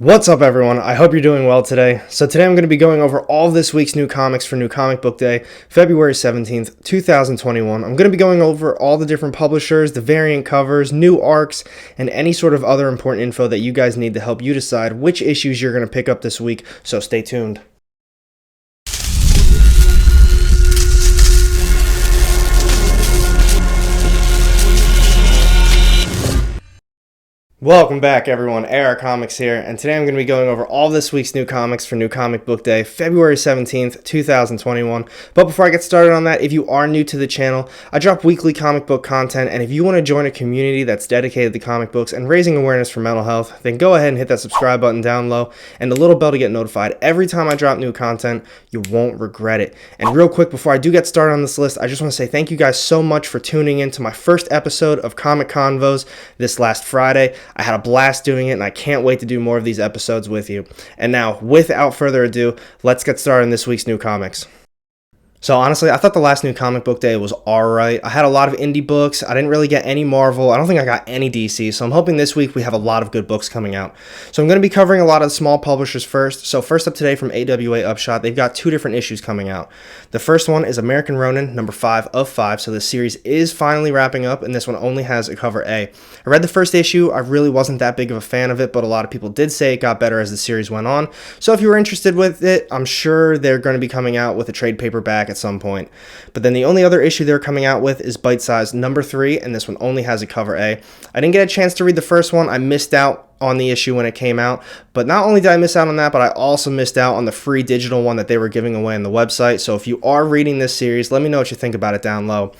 What's up, everyone? I hope you're doing well today. So today I'm going to be going over all of this week's new comics for New Comic Book Day, February 17th, 2021. I'm going to be going over all the different publishers, the variant covers, new arcs, and any sort of other important info that you guys need to help you decide which issues you're going to pick up this week, so stay tuned. Welcome back, everyone. AR Comics here, and today I'm going to be going over all this week's new comics for New Comic Book Day, February 17th, 2021. But before I get started on that, if you are new to the channel, I drop weekly comic book content, and if you want to join a community that's dedicated to comic books and raising awareness for mental health, then go ahead and hit that subscribe button down low and the little bell to get notified every time I drop new content. You won't regret it. And real quick, before I do get started on this list, I just want to say thank you guys so much for tuning in to my first episode of Comic Convos this last Friday. I had a blast doing it, and I can't wait to do more of these episodes with you. And now, without further ado, let's get started on this week's new comics. So honestly, I thought the last New Comic Book Day was alright. I had a lot of indie books. I didn't really get any Marvel. I don't think I got any DC. So I'm hoping this week we have a lot of good books coming out. So I'm going to be covering a lot of the small publishers first. So first up today from AWA Upshot, they've got two different issues coming out. The first one is American Ronin, number 5 of 5. So the series is finally wrapping up, and this one only has a cover A. I read the first issue. I really wasn't that big of a fan of it, but a lot of people did say it got better as the series went on. So if you were interested with it, I'm sure they're going to be coming out with a trade paperback at some point. But then the only other issue they're coming out with is Bite Size number 3, and this one only has a cover A. I didn't get a chance to read the first one. I missed out on the issue when it came out, but not only did I miss out on that, but I also missed out on the free digital one that they were giving away on the website. So if you are reading this series, let me know what you think about it down low.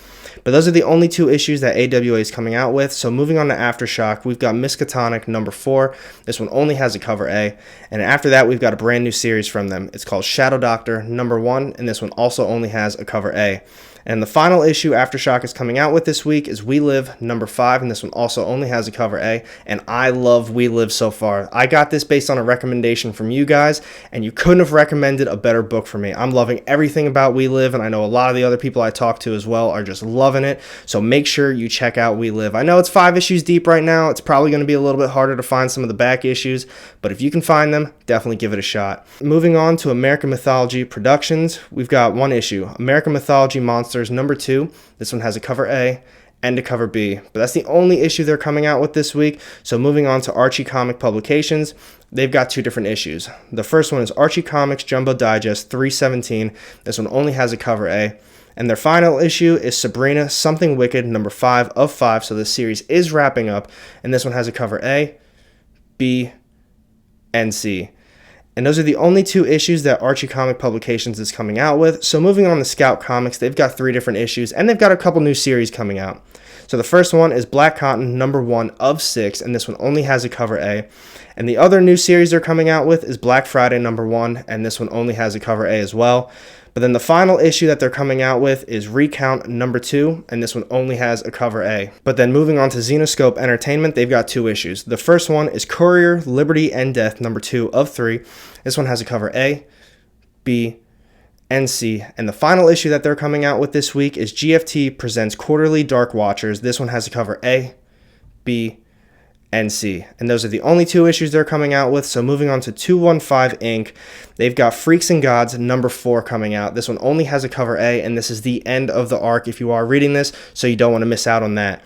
But those are the only two issues that AWA is coming out with. So moving on to Aftershock, we've got Miskatonic number 4. This one only has a cover A. And after that, we've got a brand new series from them. It's called Shadow Doctor number 1, and this one also only has a cover A. And the final issue Aftershock is coming out with this week is We Live number 5, and this one also only has a cover A. And I love We Live so far. I got this based on a recommendation from you guys, and you couldn't have recommended a better book for me. I'm loving everything about We Live, and I know a lot of the other people I talk to as well are just loving it. So make sure you check out We Live. I know it's 5 issues deep right now. It's probably going to be a little bit harder to find some of the back issues, but if you can find them, definitely give it a shot. Moving on to American Mythology Productions, we've got one issue, American Mythology Monsters number 2. This one has a cover A and a cover B, but that's the only issue they're coming out with this week. So moving on to Archie Comic Publications, they've got two different issues. The first one is Archie Comics Jumbo Digest 317. This one only has a cover A. And their final issue is Sabrina Something Wicked number 5 of 5. So this series is wrapping up, and this one has a cover A, B, and C. And those are the only two issues that Archie Comic Publications is coming out with. So moving on to Scout Comics, they've got 3 different issues, and they've got a couple new series coming out. So the first one is Black Cotton number 1 of 6, and this one only has a cover A. And the other new series they're coming out with is Black Friday number 1, and this one only has a cover A as well. But then the final issue that they're coming out with is Recount number 2, and this one only has a cover A. But then moving on to Xenoscope Entertainment, they've got 2 issues. The first one is Courier, Liberty, and Death number 2 of 3. This one has a cover A, B, and C. And the final issue that they're coming out with this week is GFT Presents Quarterly Dark Watchers. This one has a cover A, B, and C. And those are the only 2 issues they're coming out with. So moving on to 215 Inc., they've got Freaks and Gods number 4 coming out. This one only has a cover A, and this is the end of the arc if you are reading this, so you don't want to miss out on that.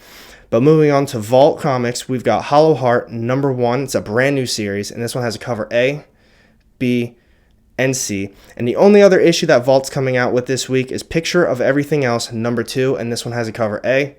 But moving on to Vault Comics, we've got Hollow Heart number 1. It's a brand new series, and this one has a cover A, B, and C. And the only other issue that Vault's coming out with this week is Picture of Everything Else number 2, and this one has a cover A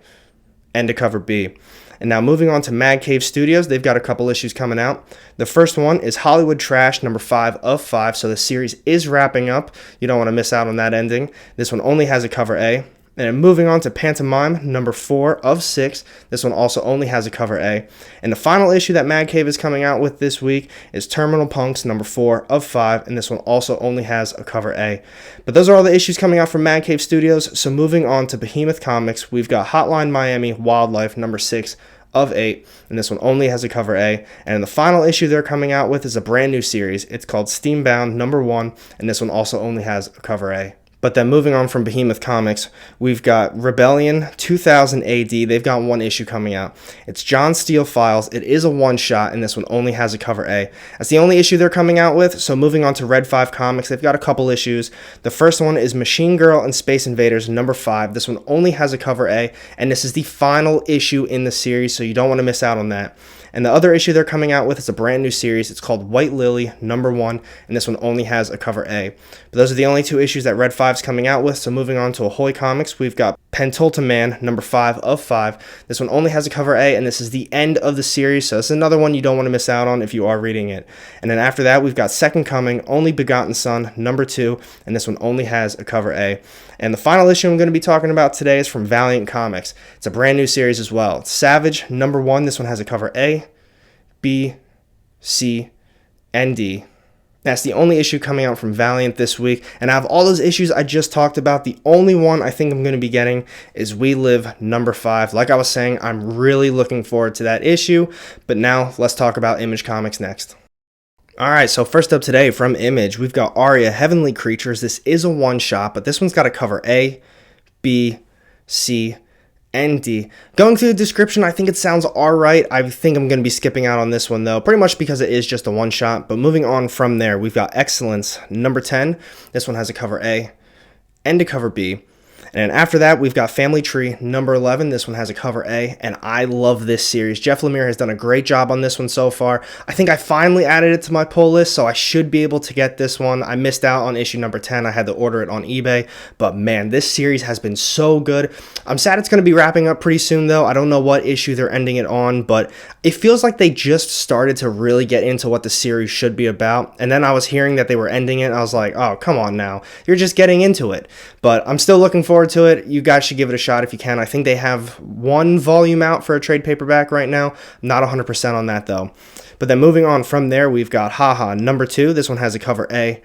and a cover B. And now moving on to Mad Cave Studios, they've got a couple issues coming out. The first one is Hollywood Trash number 5 of 5, so the series is wrapping up. You don't want to miss out on that ending. This one only has a cover A. And then moving on to Pantomime number 4 of 6. This one also only has a cover A. And the final issue that Mad Cave is coming out with this week is Terminal Punks number 4 of 5, and this one also only has a cover A. But those are all the issues coming out from Mad Cave Studios. So moving on to Behemoth Comics, we've got Hotline Miami Wildlife number 6 of 8, and this one only has a cover A. And the final issue they're coming out with is a brand new series. It's called Steambound number 1, and this one also only has a cover A. But then moving on from Behemoth Comics, we've got Rebellion 2000 AD. They've got one issue coming out. It's John Steele Files. It is a one-shot, and this one only has a cover A. That's the only issue they're coming out with. So moving on to Red 5 Comics, they've got a couple issues. The first one is Machine Girl and Space Invaders number 5. This one only has a cover A, and this is the final issue in the series, so you don't want to miss out on that. And the other issue they're coming out with is a brand new series. It's called White Lily number 1, and this one only has a cover A. But those are the only two issues that Red 5's coming out with. So moving on to Ahoy Comics, we've got Pentulta Man number 5 of 5. This one only has a cover A, and this is the end of the series, so it's another one you don't want to miss out on if you are reading it. And then after that, we've got Second Coming, Only Begotten Son number 2, and this one only has a cover A. And the final issue I'm going to be talking about today is from Valiant Comics. It's a brand new series as well. It's Savage number 1. This one has a cover A, B, C, and D. That's the only issue coming out from Valiant this week. And out of all those issues I just talked about, the only one I think I'm going to be getting is We Live number 5. Like I was saying, I'm really looking forward to that issue. But now let's talk about Image Comics next. Alright, so first up today from Image, we've got Aria, Heavenly Creatures. This is a one-shot, but this one's got a cover A, B, C, and D. Going through the description, I think it sounds alright. I think I'm going to be skipping out on this one, though, pretty much because it is just a one-shot. But moving on from there, we've got Excellence number 10. This one has a cover A and a cover B. And then after that, we've got Family Tree number 11. This one has a cover A, and I love this series. Jeff Lemire has done a great job on this one so far. I think I finally added it to my pull list, so I should be able to get this one. I missed out on issue number 10. I had to order it on eBay, but man, this series has been so good. I'm sad it's going to be wrapping up pretty soon, though. I don't know what issue they're ending it on, but it feels like they just started to really get into what the series should be about. And then I was hearing that they were ending it, and I was like, oh, come on now. You're just getting into it. But I'm still looking forward to it. You guys should give it a shot if you can. I think they have one volume out for a trade paperback right now. Not 100% on that, though. But then moving on from there, we've got Haha number 2. This one has a cover A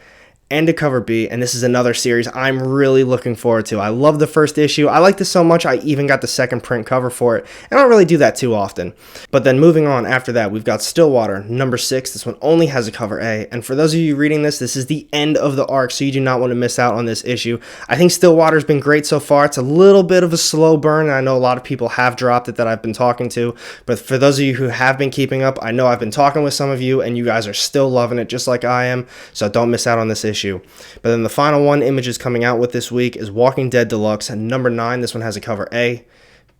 and a cover B, and this is another series I'm really looking forward to. I love the first issue. I like this so much, I even got the second print cover for it, and I don't really do that too often. But then moving on after that, we've got Stillwater number 6. This one only has a cover A, and for those of you reading this, this is the end of the arc, so you do not want to miss out on this issue. I think Stillwater's been great so far. It's a little bit of a slow burn, and I know a lot of people have dropped it that I've been talking to, but for those of you who have been keeping up, I know I've been talking with some of you, and you guys are still loving it just like I am, so don't miss out on this issue. But then the final one Image is coming out with this week is Walking Dead Deluxe number 9. This one has a cover A,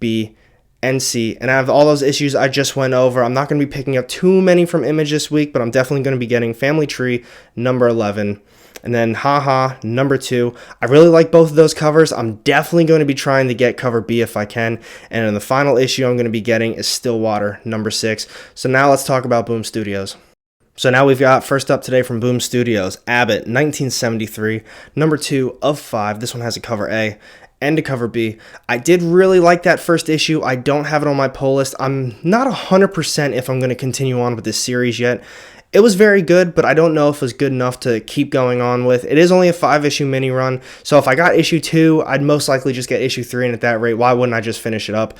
B, and C. And out of all those issues I just went over, I'm not going to be picking up too many from Image this week, but I'm definitely going to be getting Family Tree number 11. And then Haha number 2. I really like both of those covers. I'm definitely going to be trying to get cover B if I can. And then the final issue I'm going to be getting is Stillwater number 6. So now let's talk about Boom Studios. So now we've got first up today from Boom Studios, Abbott 1973, number 2 of 5. This one has a cover A and a cover B. I did really like that first issue. I don't have it on my pull list. I'm not 100% if I'm going to continue on with this series yet. It was very good, but I don't know if it was good enough to keep going on with. It is only a 5-issue mini run, so if I got issue 2, I'd most likely just get issue 3, and at that rate, why wouldn't I just finish it up?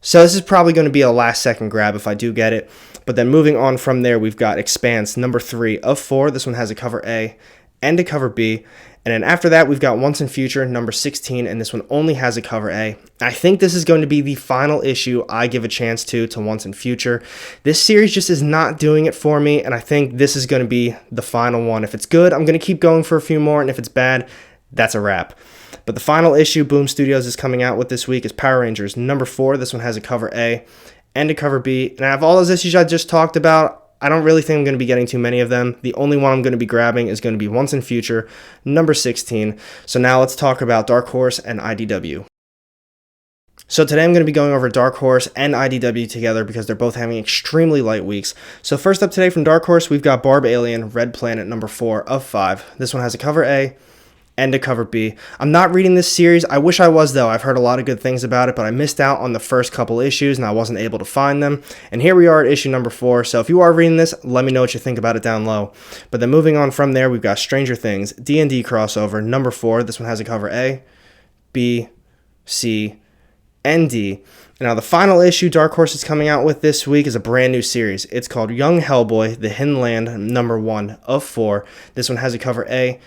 So this is probably going to be a last-second grab if I do get it. But then moving on from there, we've got Expanse number 3 of 4. This one has a cover A and a cover B. And then after that, we've got Once and Future number 16, and this one only has a cover A. I think this is going to be the final issue I give a chance to Once and Future. This series just is not doing it for me, and I think this is going to be the final one. If it's good, I'm going to keep going for a few more, and if it's bad, that's a wrap. But the final issue Boom Studios is coming out with this week is Power Rangers number 4. This one has a cover A and a cover B. And out of all those issues I just talked about, I don't really think I'm going to be getting too many of them. The only one I'm going to be grabbing is going to be Once and Future number 16. So now let's talk about Dark Horse and IDW. So today I'm going to be going over Dark Horse and IDW together because they're both having extremely light weeks. So first up today from Dark Horse, we've got Barb Alien Red Planet number 4 of 5. This one has a cover A and a cover B. I'm not reading this series. I wish I was, though. I've heard a lot of good things about it, but I missed out on the first couple issues and I wasn't able to find them. And here we are at issue number 4. So if you are reading this, let me know what you think about it down low. But then moving on from there, we've got Stranger Things D&D crossover number 4. This one has a cover A, B, C, and D. And now the final issue Dark Horse is coming out with this week is a brand new series. It's called Young Hellboy, The Hidden Land number 1 of 4. This one has a cover A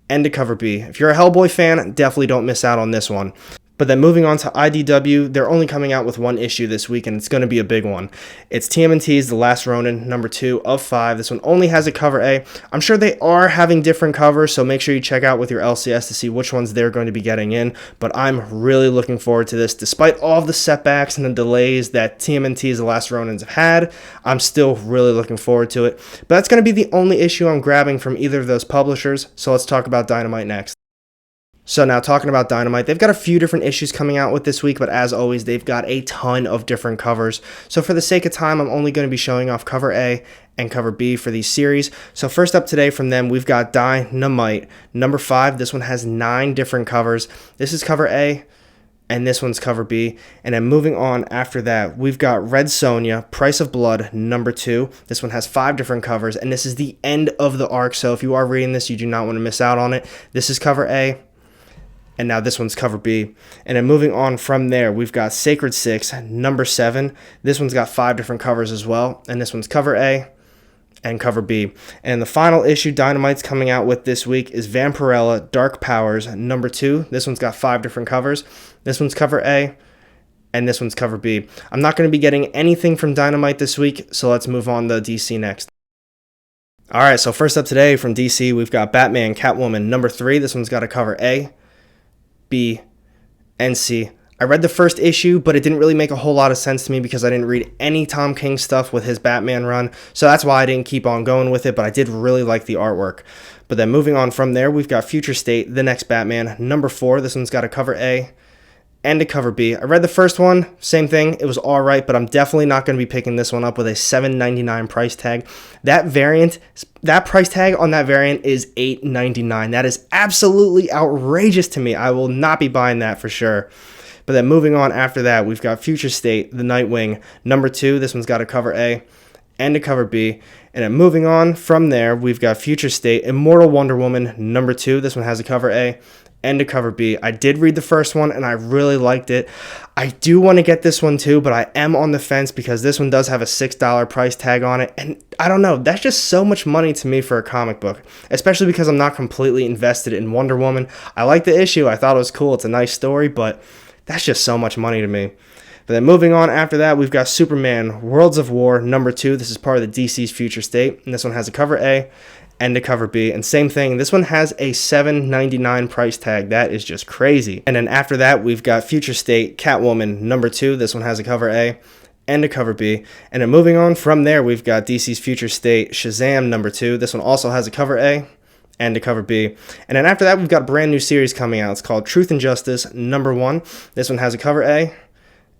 and a cover B. If you're a Hellboy fan, definitely don't miss out on this one. But then moving on to IDW, they're only coming out with one issue this week, and it's going to be a big one. It's TMNT's The Last Ronin, number 2 of 5. This one only has a cover A. I'm sure they are having different covers, so make sure you check out with your LCS to see which ones they're going to be getting in. But I'm really looking forward to this. Despite all of the setbacks and the delays that TMNT's The Last Ronins have had, I'm still really looking forward to it. But that's going to be the only issue I'm grabbing from either of those publishers, so let's talk about Dynamite next. So now talking about Dynamite, they've got a few different issues coming out with this week, but as always, they've got a ton of different covers. So for the sake of time, I'm only going to be showing off cover A and cover B for these series. So first up today from them, we've got Dynamite, number 5. This one has 9 different covers. This is cover A, and this one's cover B. And then moving on after that, we've got Red Sonja, Price of Blood, number 2. This one has 5 different covers, and this is the end of the arc. So if you are reading this, you do not want to miss out on it. This is cover A. And now this one's cover B. And then moving on from there, we've got Sacred 6, number 7. This one's got 5 different covers as well. And this one's cover A and cover B. And the final issue Dynamite's coming out with this week is Vampirella, Dark Powers, number 2. This one's got 5 different covers. This one's cover A and this one's cover B. I'm not going to be getting anything from Dynamite this week, so let's move on to DC next. Alright, so first up today from DC, we've got Batman, Catwoman, number 3. This one's got a cover A, B, and C. I read the first issue, but it didn't really make a whole lot of sense to me because I didn't read any Tom King stuff with his Batman run, so that's why I didn't keep on going with it, but I did really like the artwork. But then moving on from there, we've got Future State, The Next Batman, number 4. This one's got a cover A and a cover B. I read the first one, same thing, it was alright, but I'm definitely not going to be picking this one up with a $7.99 price tag. That price tag on that variant is $8.99. That is absolutely outrageous to me. I will not be buying that for sure. But then moving on after that, we've got Future State, The Nightwing, number 2. This one's got a cover A and a cover B. And then moving on from there, we've got Future State, Immortal Wonder Woman, number 2. This one has a cover A and a cover B. I did read the first one and I really liked it. I do want to get this one too, but I am on the fence because this one does have a $6 price tag on it. And I don't know, that's just so much money to me for a comic book, especially because I'm not completely invested in Wonder Woman. I like the issue. I thought it was cool. It's a nice story, but that's just so much money to me. But then moving on after that, we've got Superman, Worlds of War, number 2. This is part of the DC's Future State. And this one has a cover A and a cover B. And same thing, this one has a $7.99 price tag. That is just crazy. And then after that, we've got Future State, Catwoman, number 2. This one has a cover A and a cover B. And then moving on from there, we've got DC's Future State, Shazam, number 2. This one also has a cover A and a cover B. And then after that, we've got a brand new series coming out. It's called Truth and Justice, number 1. This one has a cover A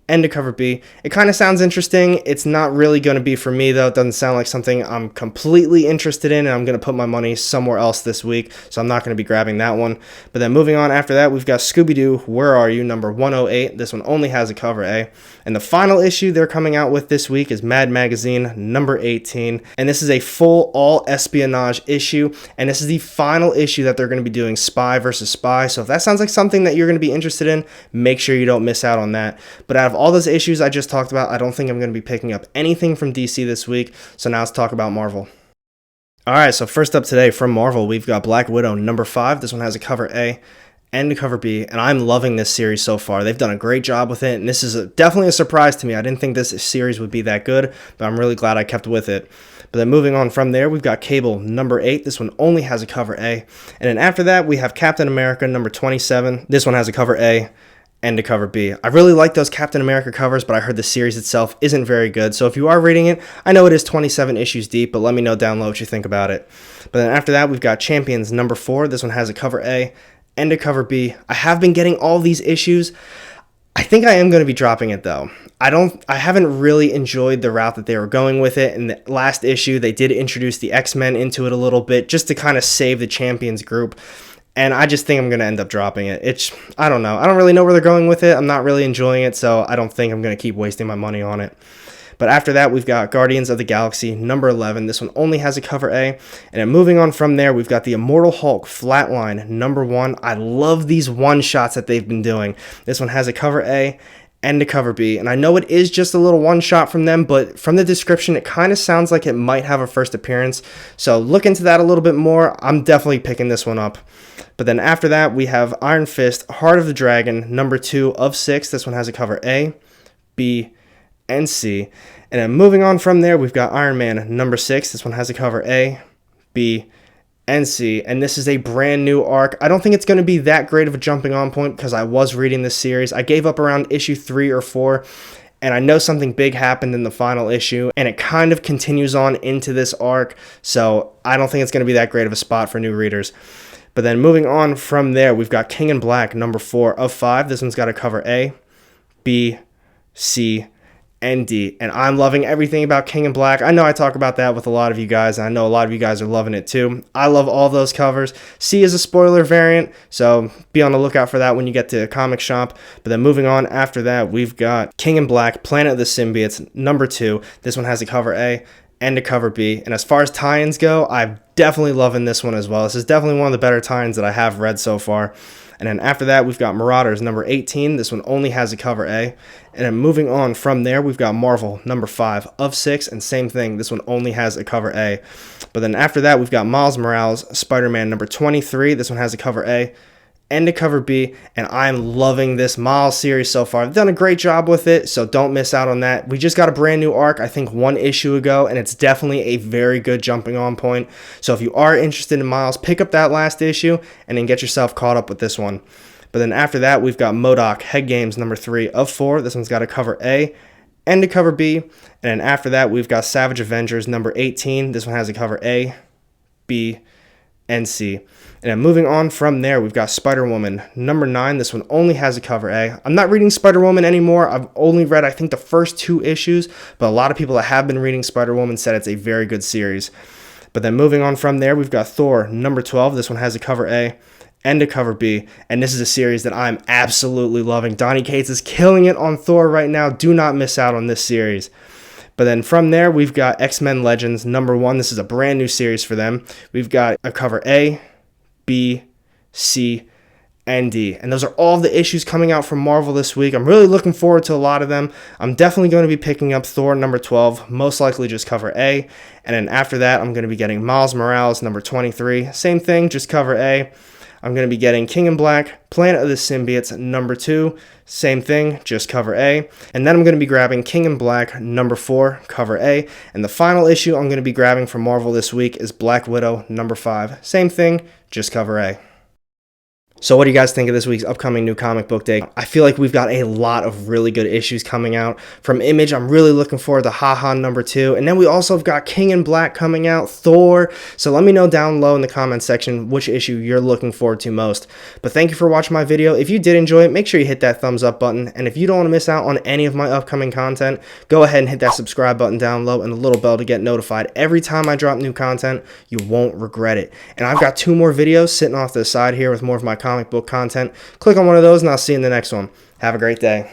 and a cover B. It kind of sounds interesting. It's not really going to be for me, though. It doesn't sound like something I'm completely interested in, and I'm going to put my money somewhere else this week, so I'm not going to be grabbing that one. But then moving on after that, we've got Scooby-Doo, Where Are You, number 108. This one only has a cover A. And the final issue they're coming out with this week is Mad Magazine, number 18. And this is a full all-espionage issue, and this is the final issue that they're going to be doing Spy versus Spy. So if that sounds like something that you're going to be interested in, make sure you don't miss out on that. But out of all those issues I just talked about, I don't think I'm going to be picking up anything from DC this week. So now let's talk about Marvel. Alright, so first up today from Marvel, we've got Black Widow, number 5. This one has a cover A and a cover B, and I'm loving this series so far. They've done a great job with it, and this is definitely a surprise to me. I didn't think this series would be that good, but I'm really glad I kept with it. But then moving on from there, we've got Cable, number 8. This one only has a cover A. And then after that, we have Captain America, number 27. This one has a cover A and a cover B. I really like those Captain America covers, but I heard the series itself isn't very good. So if you are reading it, I know it is 27 issues deep, but let me know down below what you think about it. But then after that, we've got Champions, number 4. This one has a cover A and a cover B. I have been getting all these issues. I think I am going to be dropping it though. I haven't really enjoyed the route that they were going with it. In the last issue, they did introduce the X-Men into it a little bit just to kind of save the Champions group. And I just think I'm going to end up dropping it. I don't know. I don't really know where they're going with it. I'm not really enjoying it, so I don't think I'm going to keep wasting my money on it. But after that, we've got Guardians of the Galaxy, number 11. This one only has a cover A. And then moving on from there, we've got the Immortal Hulk, Flatline, number 1. I love these one-shots that they've been doing. This one has a cover A and to cover B. And I know it is just a little one shot from them, but from the description, it kind of sounds like it might have a first appearance. So look into that a little bit more. I'm definitely picking this one up. But then after that, we have Iron Fist, Heart of the Dragon, number 2 of 6. This one has a cover A, B, and C. And then moving on from there, we've got Iron Man, number 6. This one has a cover A, B, and C. And this is a brand new arc. I don't think it's going to be that great of a jumping on point because I was reading this series. I gave up around issue 3 or 4. And I know something big happened in the final issue, and it kind of continues on into this arc. So I don't think it's going to be that great of a spot for new readers. But then moving on from there, we've got King in Black, number 4 of 5. This one's got a cover A, B, C, and D. And I'm loving everything about King in Black. I know I talk about that with a lot of you guys, and I know a lot of you guys are loving it too. I love all those covers. C is a spoiler variant, so be on the lookout for that when you get to Comic Shop. But then moving on after that, we've got King in Black, Planet of the Symbiotes, number 2. This one has a cover A and a cover B. And as far as tie-ins go, I'm definitely loving this one as well. This is definitely one of the better tie-ins that I have read so far. And then after that, we've got Marauders, number 18. This one only has a cover A. And then moving on from there, we've got Marvel, number 5 of 6. And same thing, this one only has a cover A. But then after that, we've got Miles Morales, Spider-Man, number 23. This one has a cover A and a cover B, and I'm loving this Miles series so far. I've done a great job with it, so don't miss out on that. We just got a brand new arc, I think 1 issue ago, and it's definitely a very good jumping on point. So if you are interested in Miles, pick up that last issue and then get yourself caught up with this one. But then after that, we've got MODOK, Head Games, number 3 of 4. This one's got a cover A and a cover B. And then after that, we've got Savage Avengers, number 18. This one has a cover A, B, and C. And then moving on from there, we've got Spider-Woman, number 9. This one only has a cover A. I'm not reading Spider-Woman anymore. I've only read, I think, the first 2 issues, but a lot of people that have been reading Spider-Woman said it's a very good series. But then moving on from there, we've got Thor, number 12. This one has a cover A and a cover B, and this is a series that I'm absolutely loving. Donny Cates is killing it on Thor right now. Do not miss out on this series. But then from there, we've got X-Men Legends, number 1. This is a brand new series for them. We've got a cover A, B, C, and D. And those are all the issues coming out from Marvel this week. I'm really looking forward to a lot of them. I'm definitely going to be picking up Thor, number 12, most likely just cover A. And then after that, I'm going to be getting Miles Morales, number 23. Same thing, just cover A. I'm going to be getting King in Black, Planet of the Symbiotes, number 2. Same thing, just cover A. And then I'm going to be grabbing King in Black, number 4, cover A. And the final issue I'm going to be grabbing from Marvel this week is Black Widow, number 5. Same thing, just cover A. So what do you guys think of this week's upcoming new comic book day? I feel like we've got a lot of really good issues coming out. From Image, I'm really looking forward to Haha number 2. And then we also have got King in Black coming out, Thor. So let me know down low in the comments section which issue you're looking forward to most. But thank you for watching my video. If you did enjoy it, make sure you hit that thumbs up button. And if you don't want to miss out on any of my upcoming content, go ahead and hit that subscribe button down low and the little bell to get notified every time I drop new content. You won't regret it. And I've got 2 more videos sitting off to the side here with more of my comic book content. Click on one of those and I'll see you in the next one. Have a great day.